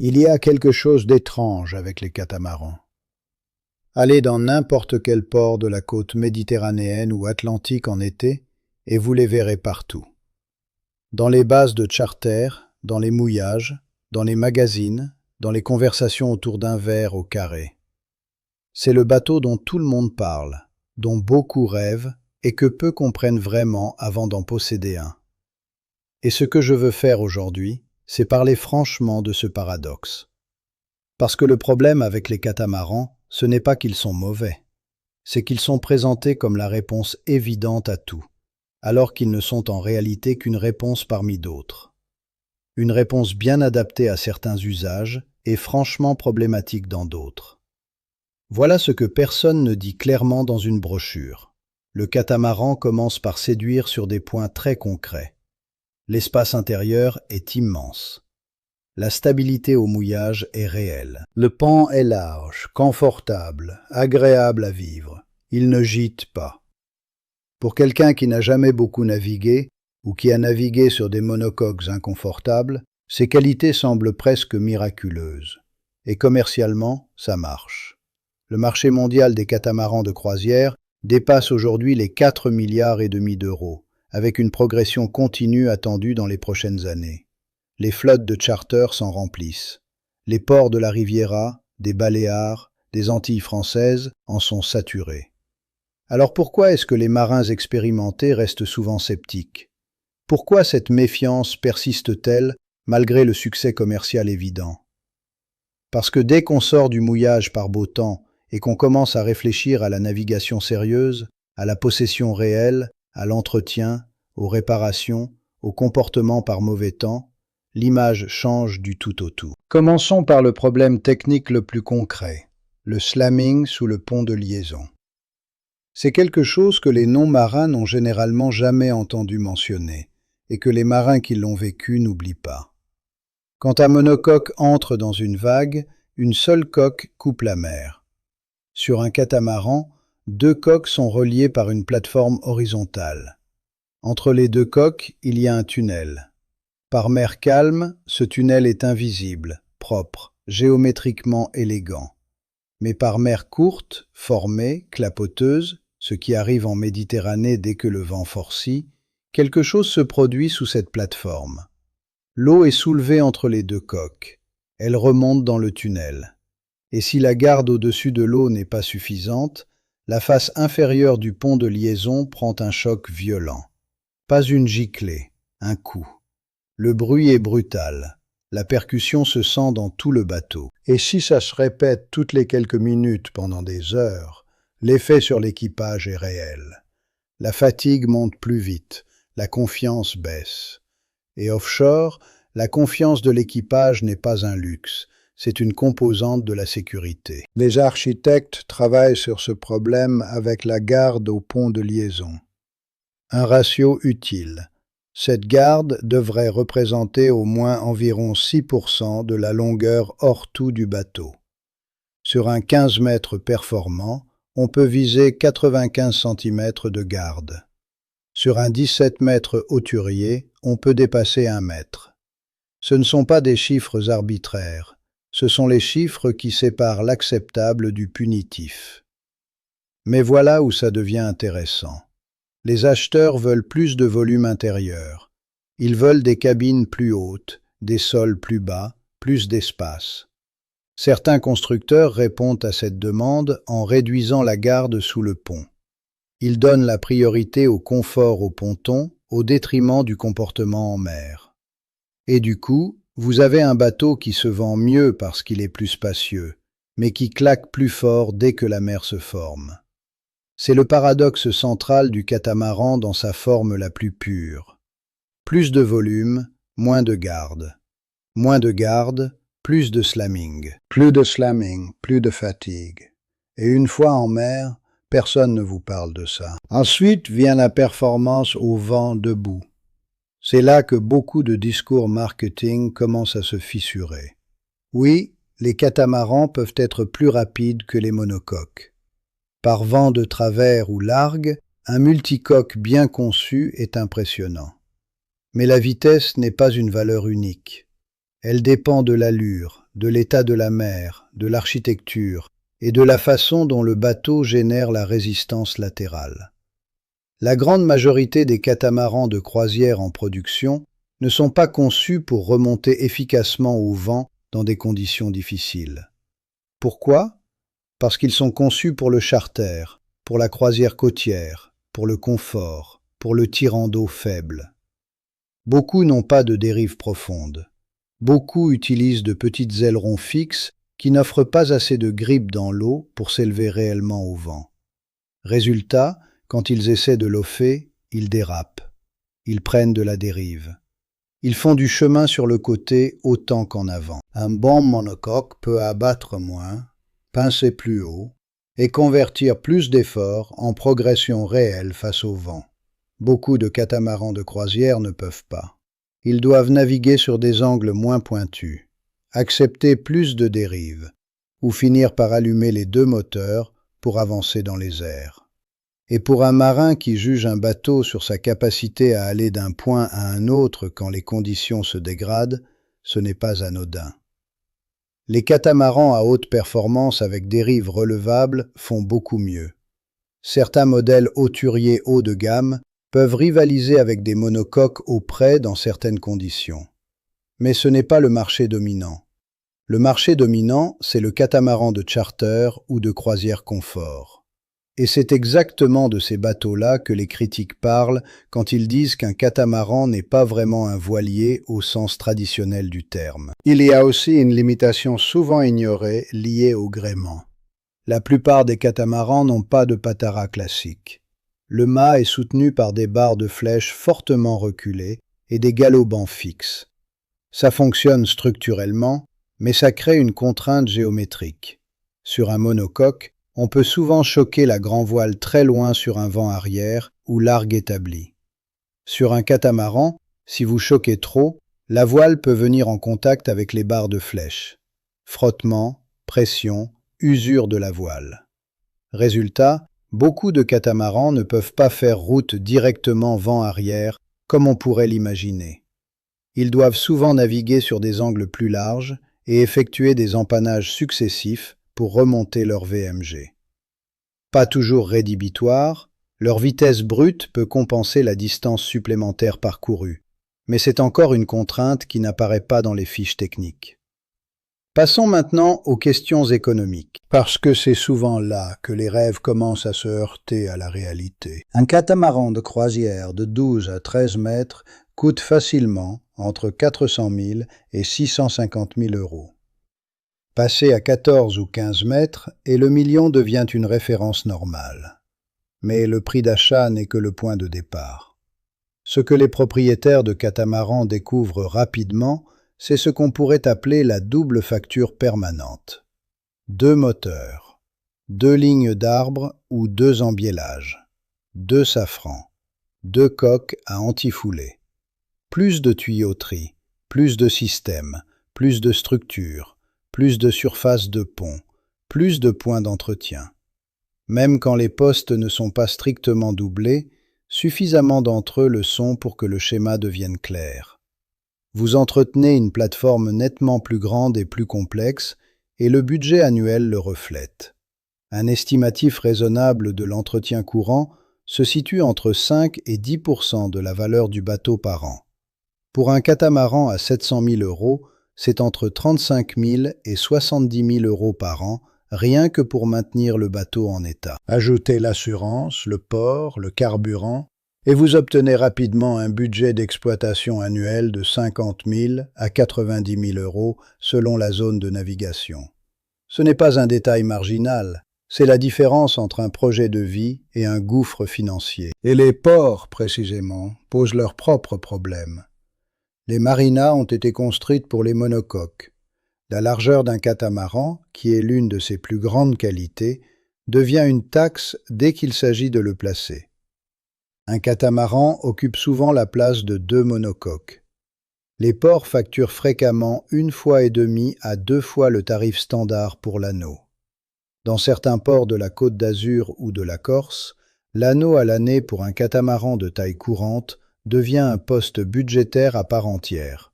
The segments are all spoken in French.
Il y a quelque chose d'étrange avec les catamarans. Allez dans n'importe quel port de la côte méditerranéenne ou atlantique en été, et vous les verrez partout. Dans les bases de charter, dans les mouillages, dans les magazines, dans les conversations autour d'un verre au carré. C'est le bateau dont tout le monde parle, dont beaucoup rêvent et que peu comprennent vraiment avant d'en posséder un. Et ce que je veux faire aujourd'hui, c'est parler franchement de ce paradoxe. Parce que le problème avec les catamarans, ce n'est pas qu'ils sont mauvais, c'est qu'ils sont présentés comme la réponse évidente à tout, alors qu'ils ne sont en réalité qu'une réponse parmi d'autres. Une réponse bien adaptée à certains usages et franchement problématique dans d'autres. Voilà ce que personne ne dit clairement dans une brochure. Le catamaran commence par séduire sur des points très concrets. L'espace intérieur est immense. La stabilité au mouillage est réelle. Le pan est large, confortable, agréable à vivre. Il ne gîte pas. Pour quelqu'un qui n'a jamais beaucoup navigué ou qui a navigué sur des monocoques inconfortables, ces qualités semblent presque miraculeuses. Et commercialement, ça marche. Le marché mondial des catamarans de croisière dépasse aujourd'hui les 4,5 milliards d'euros, avec une progression continue attendue dans les prochaines années. Les flottes de charter s'en remplissent. Les ports de la Riviera, des Baléares, des Antilles françaises en sont saturés. Alors pourquoi est-ce que les marins expérimentés restent souvent sceptiques? Pourquoi cette méfiance persiste-t-elle malgré le succès commercial évident? Parce que dès qu'on sort du mouillage par beau temps et qu'on commence à réfléchir à la navigation sérieuse, à la possession réelle, à l'entretien, aux réparations, au comportement par mauvais temps, l'image change du tout au tout. Commençons par le problème technique le plus concret, le slamming sous le pont de liaison. C'est quelque chose que les non-marins n'ont généralement jamais entendu mentionner et que les marins qui l'ont vécu n'oublient pas. Quand un monocoque entre dans une vague, une seule coque coupe la mer. Sur un catamaran, 2 coques sont reliées par une plateforme horizontale. Entre les 2 coques, il y a un tunnel. Par mer calme, ce tunnel est invisible, propre, géométriquement élégant. Mais par mer courte, formée, clapoteuse, ce qui arrive en Méditerranée dès que le vent forcit, quelque chose se produit sous cette plateforme. L'eau est soulevée entre les 2 coques. Elle remonte dans le tunnel. Et si la garde au-dessus de l'eau n'est pas suffisante, la face inférieure du pont de liaison prend un choc violent. Pas une giclée, un coup. Le bruit est brutal. La percussion se sent dans tout le bateau. Et si ça se répète toutes les quelques minutes pendant des heures, l'effet sur l'équipage est réel. La fatigue monte plus vite, la confiance baisse. Et offshore, la confiance de l'équipage n'est pas un luxe, c'est une composante de la sécurité. Les architectes travaillent sur ce problème avec la garde au pont de liaison. Un ratio utile. Cette garde devrait représenter au moins environ 6% de la longueur hors tout du bateau. Sur un 15 mètres performant, on peut viser 95 cm de garde. Sur un 17 mètres hauturier, on peut dépasser 1 mètre. Ce ne sont pas des chiffres arbitraires, ce sont les chiffres qui séparent l'acceptable du punitif. Mais voilà où ça devient intéressant. Les acheteurs veulent plus de volume intérieur. Ils veulent des cabines plus hautes, des sols plus bas, plus d'espace. Certains constructeurs répondent à cette demande en réduisant la garde sous le pont. Ils donnent la priorité au confort au ponton au détriment du comportement en mer. Et du coup, vous avez un bateau qui se vend mieux parce qu'il est plus spacieux, mais qui claque plus fort dès que la mer se forme. C'est le paradoxe central du catamaran dans sa forme la plus pure. Plus de volume, moins de garde. Moins de garde, plus de slamming. Plus de slamming, plus de fatigue. Et une fois en mer, personne ne vous parle de ça. Ensuite vient la performance au vent debout. C'est là que beaucoup de discours marketing commencent à se fissurer. Oui, les catamarans peuvent être plus rapides que les monocoques. Par vent de travers ou largue, un multicoque bien conçu est impressionnant. Mais la vitesse n'est pas une valeur unique. Elle dépend de l'allure, de l'état de la mer, de l'architecture et de la façon dont le bateau génère la résistance latérale. La grande majorité des catamarans de croisière en production ne sont pas conçus pour remonter efficacement au vent dans des conditions difficiles. Pourquoi? Parce qu'ils sont conçus pour le charter, pour la croisière côtière, pour le confort, pour le tirant d'eau faible. Beaucoup n'ont pas de dérive profonde. Beaucoup utilisent de petites ailerons fixes qui n'offrent pas assez de grippe dans l'eau pour s'élever réellement au vent. Résultat, quand ils essaient de lofer, ils dérapent. Ils prennent de la dérive. Ils font du chemin sur le côté autant qu'en avant. Un bon monocoque peut abattre moins, pincer plus haut et convertir plus d'efforts en progression réelle face au vent. Beaucoup de catamarans de croisière ne peuvent pas. Ils doivent naviguer sur des angles moins pointus, accepter plus de dérives, ou finir par allumer les deux moteurs pour avancer dans les airs. Et pour un marin qui juge un bateau sur sa capacité à aller d'un point à un autre quand les conditions se dégradent, ce n'est pas anodin. Les catamarans à haute performance avec dérives relevables font beaucoup mieux. Certains modèles hauturiers haut de gamme peuvent rivaliser avec des monocoques au près dans certaines conditions. Mais ce n'est pas le marché dominant. Le marché dominant, c'est le catamaran de charter ou de croisière confort. Et c'est exactement de ces bateaux-là que les critiques parlent quand ils disent qu'un catamaran n'est pas vraiment un voilier au sens traditionnel du terme. Il y a aussi une limitation souvent ignorée liée au gréement. La plupart des catamarans n'ont pas de patara classique. Le mât est soutenu par des barres de flèche fortement reculées et des galopants fixes. Ça fonctionne structurellement, mais ça crée une contrainte géométrique. Sur un monocoque, on peut souvent choquer la grand-voile très loin sur un vent arrière ou largue établi. Sur un catamaran, si vous choquez trop, la voile peut venir en contact avec les barres de flèche. Frottement, pression, usure de la voile. Résultat, beaucoup de catamarans ne peuvent pas faire route directement vent arrière comme on pourrait l'imaginer. Ils doivent souvent naviguer sur des angles plus larges et effectuer des empannages successifs pour remonter leur VMG. Pas toujours rédhibitoire, leur vitesse brute peut compenser la distance supplémentaire parcourue, mais c'est encore une contrainte qui n'apparaît pas dans les fiches techniques. Passons maintenant aux questions économiques, parce que c'est souvent là que les rêves commencent à se heurter à la réalité. Un catamaran de croisière de 12 à 13 mètres coûte facilement entre 400 000 et 650 000 euros. Passé à 14 ou 15 mètres, et le million devient une référence normale. Mais le prix d'achat n'est que le point de départ. Ce que les propriétaires de catamarans découvrent rapidement, c'est ce qu'on pourrait appeler la double facture permanente. 2 moteurs, 2 lignes d'arbres ou 2 embiélages, 2 safrans, 2 coques à antifoulée, plus de tuyauterie, plus de systèmes, plus de structures, plus de surface de pont, plus de points d'entretien. Même quand les postes ne sont pas strictement doublés, suffisamment d'entre eux le sont pour que le schéma devienne clair. Vous entretenez une plateforme nettement plus grande et plus complexe, et le budget annuel le reflète. Un estimatif raisonnable de l'entretien courant se situe entre 5 et 10% de la valeur du bateau par an. Pour un catamaran à 700 000 euros, c'est entre 35 000 et 70 000 euros par an, rien que pour maintenir le bateau en état. Ajoutez l'assurance, le port, le carburant, et vous obtenez rapidement un budget d'exploitation annuel de 50 000 à 90 000 euros selon la zone de navigation. Ce n'est pas un détail marginal, c'est la différence entre un projet de vie et un gouffre financier. Et les ports, précisément, posent leurs propres problèmes. Les marinas ont été construites pour les monocoques. La largeur d'un catamaran, qui est l'une de ses plus grandes qualités, devient une taxe dès qu'il s'agit de le placer. Un catamaran occupe souvent la place de 2 monocoques. Les ports facturent fréquemment 1,5 fois à 2 fois le tarif standard pour l'anneau. Dans certains ports de la Côte d'Azur ou de la Corse, l'anneau à l'année pour un catamaran de taille courante devient un poste budgétaire à part entière.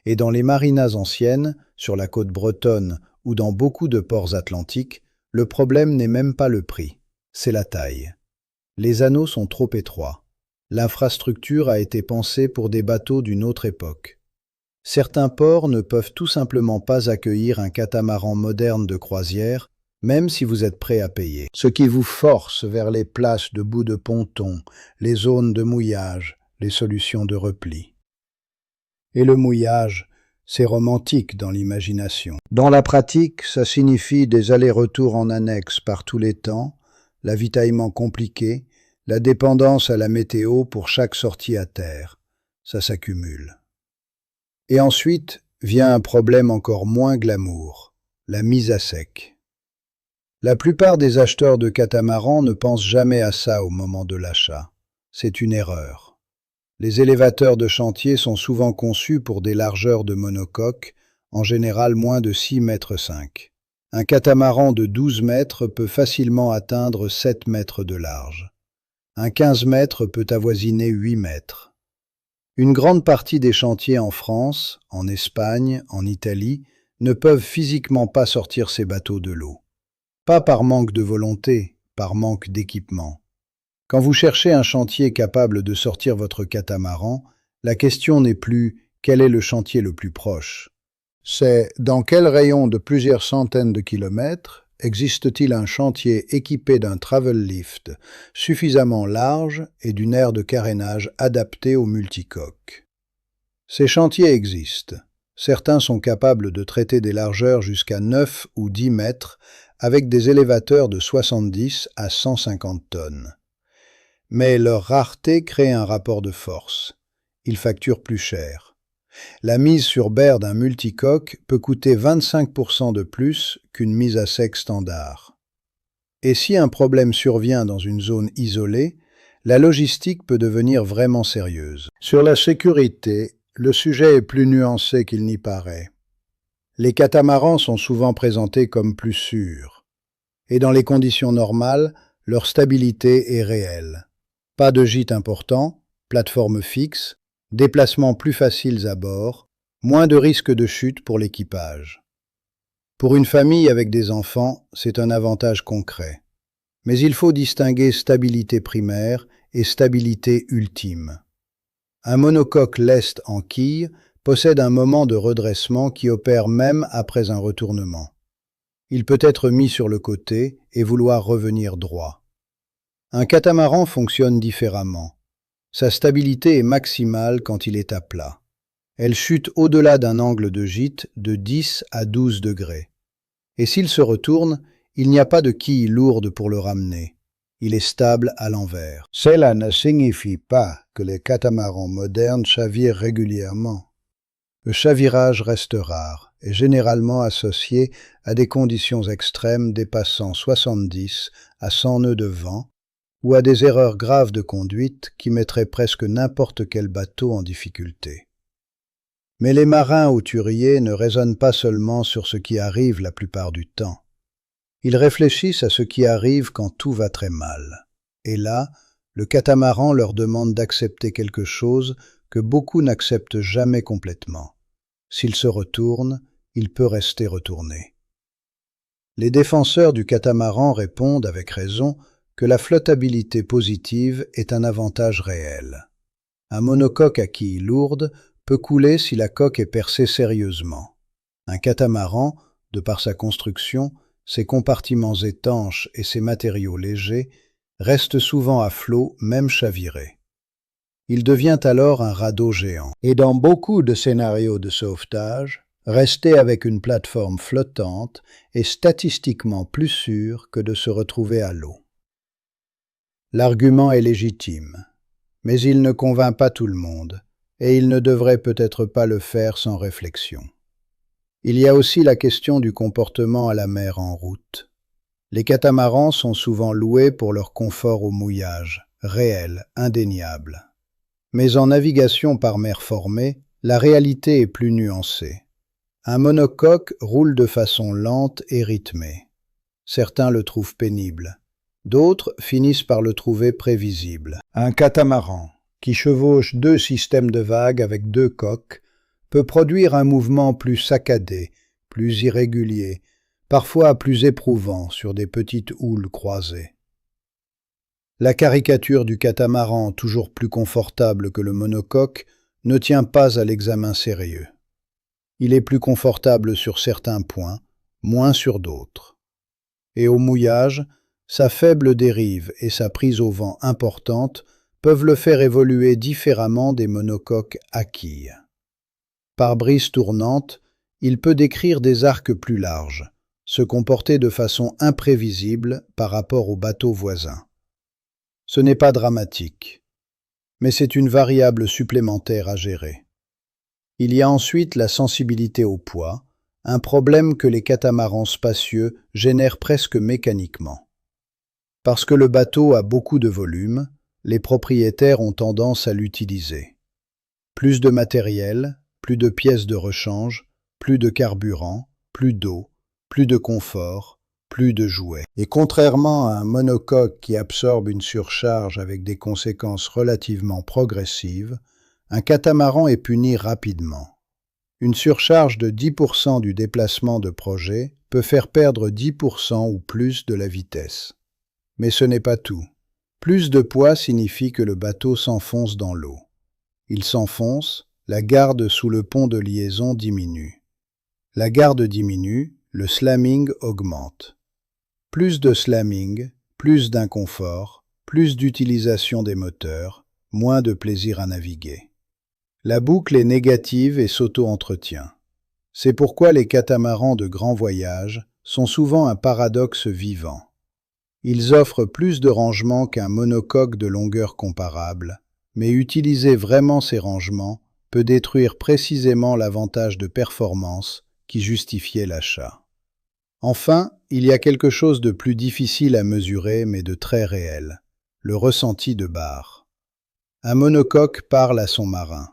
Et dans les marinas anciennes, sur la côte bretonne ou dans beaucoup de ports atlantiques, le problème n'est même pas le prix, c'est la taille. Les anneaux sont trop étroits. L'infrastructure a été pensée pour des bateaux d'une autre époque. Certains ports ne peuvent tout simplement pas accueillir un catamaran moderne de croisière, même si vous êtes prêt à payer. Ce qui vous force vers les places de bout de ponton, les zones de mouillage, les solutions de repli. Et le mouillage, c'est romantique dans l'imagination. Dans la pratique, ça signifie des allers-retours en annexe par tous les temps, l'avitaillement compliqué, la dépendance à la météo pour chaque sortie à terre. Ça s'accumule. Et ensuite vient un problème encore moins glamour, la mise à sec. La plupart des acheteurs de catamarans ne pensent jamais à ça au moment de l'achat. C'est une erreur. Les élévateurs de chantier sont souvent conçus pour des largeurs de monocoque, en général moins de 6,5 mètres. Un catamaran de 12 mètres peut facilement atteindre 7 mètres de large. Un 15 mètres peut avoisiner 8 mètres. Une grande partie des chantiers en France, en Espagne, en Italie, ne peuvent physiquement pas sortir ces bateaux de l'eau. Pas par manque de volonté, par manque d'équipement. Quand vous cherchez un chantier capable de sortir votre catamaran, la question n'est plus « quel est le chantier le plus proche ?» C'est « dans quel rayon de plusieurs centaines de kilomètres existe-t-il un chantier équipé d'un travel lift suffisamment large et d'une aire de carénage adaptée au multicoque ?» Ces chantiers existent. Certains sont capables de traiter des largeurs jusqu'à 9 ou 10 mètres avec des élévateurs de 70 à 150 tonnes. Mais leur rareté crée un rapport de force. Ils facturent plus cher. La mise sur berre d'un multicoque peut coûter 25% de plus qu'une mise à sec standard. Et si un problème survient dans une zone isolée, la logistique peut devenir vraiment sérieuse. Sur la sécurité, le sujet est plus nuancé qu'il n'y paraît. Les catamarans sont souvent présentés comme plus sûrs. Et dans les conditions normales, leur stabilité est réelle. Pas de gîte important, plateforme fixe, déplacements plus faciles à bord, moins de risques de chute pour l'équipage. Pour une famille avec des enfants, c'est un avantage concret. Mais il faut distinguer stabilité primaire et stabilité ultime. Un monocoque lest en quille possède un moment de redressement qui opère même après un retournement. Il peut être mis sur le côté et vouloir revenir droit. Un catamaran fonctionne différemment. Sa stabilité est maximale quand il est à plat. Elle chute au-delà d'un angle de gîte de 10 à 12 degrés. Et s'il se retourne, il n'y a pas de quille lourde pour le ramener. Il est stable à l'envers. Cela ne signifie pas que les catamarans modernes chavirent régulièrement. Le chavirage reste rare et généralement associé à des conditions extrêmes dépassant 70 à 100 nœuds de vent ou à des erreurs graves de conduite qui mettraient presque n'importe quel bateau en difficulté. Mais les marins hauturiers ne raisonnent pas seulement sur ce qui arrive la plupart du temps. Ils réfléchissent à ce qui arrive quand tout va très mal. Et là, le catamaran leur demande d'accepter quelque chose que beaucoup n'acceptent jamais complètement. S'il se retourne, il peut rester retourné. Les défenseurs du catamaran répondent avec raison que la flottabilité positive est un avantage réel. Un monocoque à quille lourde peut couler si la coque est percée sérieusement. Un catamaran, de par sa construction, ses compartiments étanches et ses matériaux légers, reste souvent à flot, même chaviré. Il devient alors un radeau géant. Et dans beaucoup de scénarios de sauvetage, rester avec une plateforme flottante est statistiquement plus sûr que de se retrouver à l'eau. L'argument est légitime, mais il ne convainc pas tout le monde, et il ne devrait peut-être pas le faire sans réflexion. Il y a aussi la question du comportement à la mer en route. Les catamarans sont souvent loués pour leur confort au mouillage, réel, indéniable. Mais en navigation par mer formée, la réalité est plus nuancée. Un monocoque roule de façon lente et rythmée. Certains le trouvent pénible. D'autres finissent par le trouver prévisible. Un catamaran, qui chevauche 2 systèmes de vagues avec 2 coques, peut produire un mouvement plus saccadé, plus irrégulier, parfois plus éprouvant sur des petites houles croisées. La caricature du catamaran, toujours plus confortable que le monocoque, ne tient pas à l'examen sérieux. Il est plus confortable sur certains points, moins sur d'autres. Et au mouillage, sa faible dérive et sa prise au vent importante peuvent le faire évoluer différemment des monocoques à quilles. Par brise tournante, il peut décrire des arcs plus larges, se comporter de façon imprévisible par rapport aux bateaux voisins. Ce n'est pas dramatique, mais c'est une variable supplémentaire à gérer. Il y a ensuite la sensibilité au poids, un problème que les catamarans spacieux génèrent presque mécaniquement. Parce que le bateau a beaucoup de volume, les propriétaires ont tendance à l'utiliser. Plus de matériel, plus de pièces de rechange, plus de carburant, plus d'eau, plus de confort, plus de jouets. Et contrairement à un monocoque qui absorbe une surcharge avec des conséquences relativement progressives, un catamaran est puni rapidement. Une surcharge de 10% du déplacement de projet peut faire perdre 10% ou plus de la vitesse. Mais ce n'est pas tout. Plus de poids signifie que le bateau s'enfonce dans l'eau. Il s'enfonce, la garde sous le pont de liaison diminue. La garde diminue, le slamming augmente. Plus de slamming, plus d'inconfort, plus d'utilisation des moteurs, moins de plaisir à naviguer. La boucle est négative et s'auto-entretient. C'est pourquoi les catamarans de grand voyage sont souvent un paradoxe vivant. Ils offrent plus de rangements qu'un monocoque de longueur comparable, mais utiliser vraiment ces rangements peut détruire précisément l'avantage de performance qui justifiait l'achat. Enfin, il y a quelque chose de plus difficile à mesurer mais de très réel, le ressenti de barre. Un monocoque parle à son marin.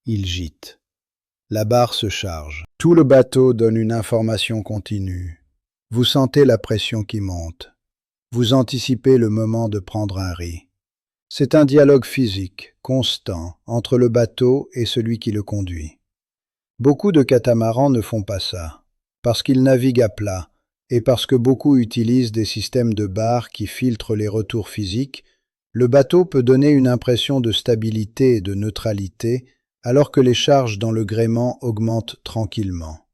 Il gîte. La barre se charge. Tout le bateau donne une information continue. Vous sentez la pression qui monte. Vous anticipez le moment de prendre un riz. C'est un dialogue physique, constant, entre le bateau et celui qui le conduit. Beaucoup de catamarans ne font pas ça, parce qu'ils naviguent à plat, et parce que beaucoup utilisent des systèmes de barres qui filtrent les retours physiques. Le bateau peut donner une impression de stabilité et de neutralité, alors que les charges dans le gréement augmentent tranquillement.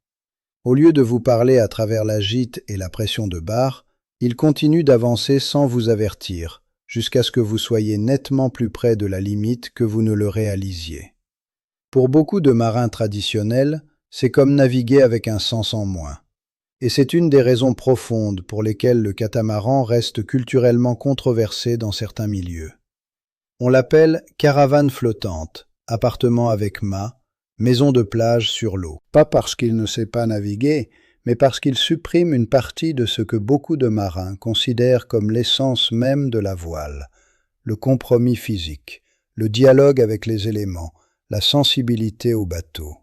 Au lieu de vous parler à travers la gîte et la pression de barre, il continue d'avancer sans vous avertir, jusqu'à ce que vous soyez nettement plus près de la limite que vous ne le réalisiez. Pour beaucoup de marins traditionnels, c'est comme naviguer avec un sens en moins. Et c'est une des raisons profondes pour lesquelles le catamaran reste culturellement controversé dans certains milieux. On l'appelle caravane flottante, appartement avec mât, maison de plage sur l'eau. Pas parce qu'il ne sait pas naviguer, mais parce qu'il supprime une partie de ce que beaucoup de marins considèrent comme l'essence même de la voile, le compromis physique, le dialogue avec les éléments, la sensibilité au bateau.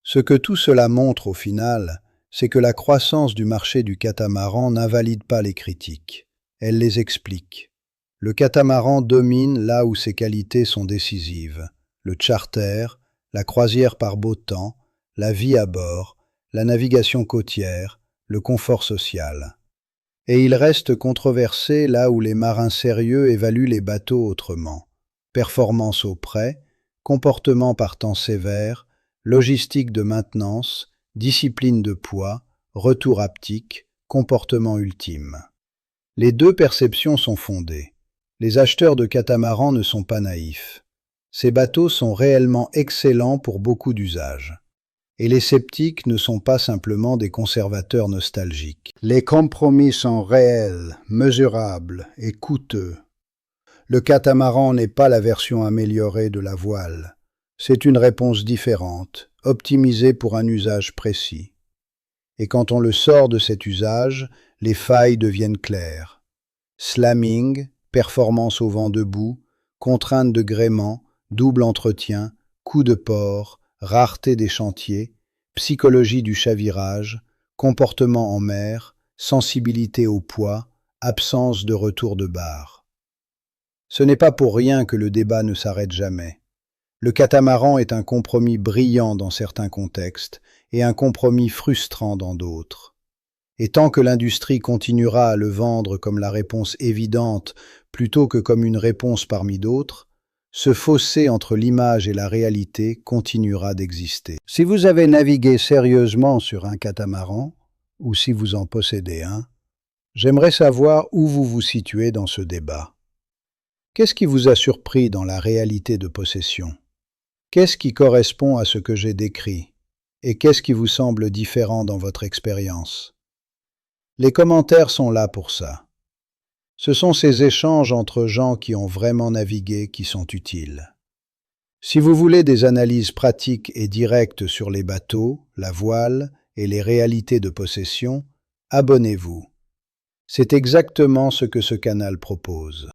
Ce que tout cela montre au final, c'est que la croissance du marché du catamaran n'invalide pas les critiques, elle les explique. Le catamaran domine là où ses qualités sont décisives, le charter, la croisière par beau temps, la vie à bord, la navigation côtière, le confort social. Et il reste controversé là où les marins sérieux évaluent les bateaux autrement. Performance au prêt, comportement par temps sévère, logistique de maintenance, discipline de poids, retour haptique, comportement ultime. Les deux perceptions sont fondées. Les acheteurs de catamarans ne sont pas naïfs. Ces bateaux sont réellement excellents pour beaucoup d'usages. Et les sceptiques ne sont pas simplement des conservateurs nostalgiques. Les compromis sont réels, mesurables et coûteux. Le catamaran n'est pas la version améliorée de la voile. C'est une réponse différente, optimisée pour un usage précis. Et quand on le sort de cet usage, les failles deviennent claires. Slamming, performance au vent debout, contrainte de gréement, double entretien, coup de port, rareté des chantiers, psychologie du chavirage, comportement en mer, sensibilité au poids, absence de retour de barre. Ce n'est pas pour rien que le débat ne s'arrête jamais. Le catamaran est un compromis brillant dans certains contextes et un compromis frustrant dans d'autres. Et tant que l'industrie continuera à le vendre comme la réponse évidente plutôt que comme une réponse parmi d'autres, ce fossé entre l'image et la réalité continuera d'exister. Si vous avez navigué sérieusement sur un catamaran, ou si vous en possédez un, j'aimerais savoir où vous vous situez dans ce débat. Qu'est-ce qui vous a surpris dans la réalité de possession? Qu'est-ce qui correspond à ce que j'ai décrit? Et qu'est-ce qui vous semble différent dans votre expérience? Les commentaires sont là pour ça. Ce sont ces échanges entre gens qui ont vraiment navigué qui sont utiles. Si vous voulez des analyses pratiques et directes sur les bateaux, la voile et les réalités de possession, abonnez-vous. C'est exactement ce que ce canal propose.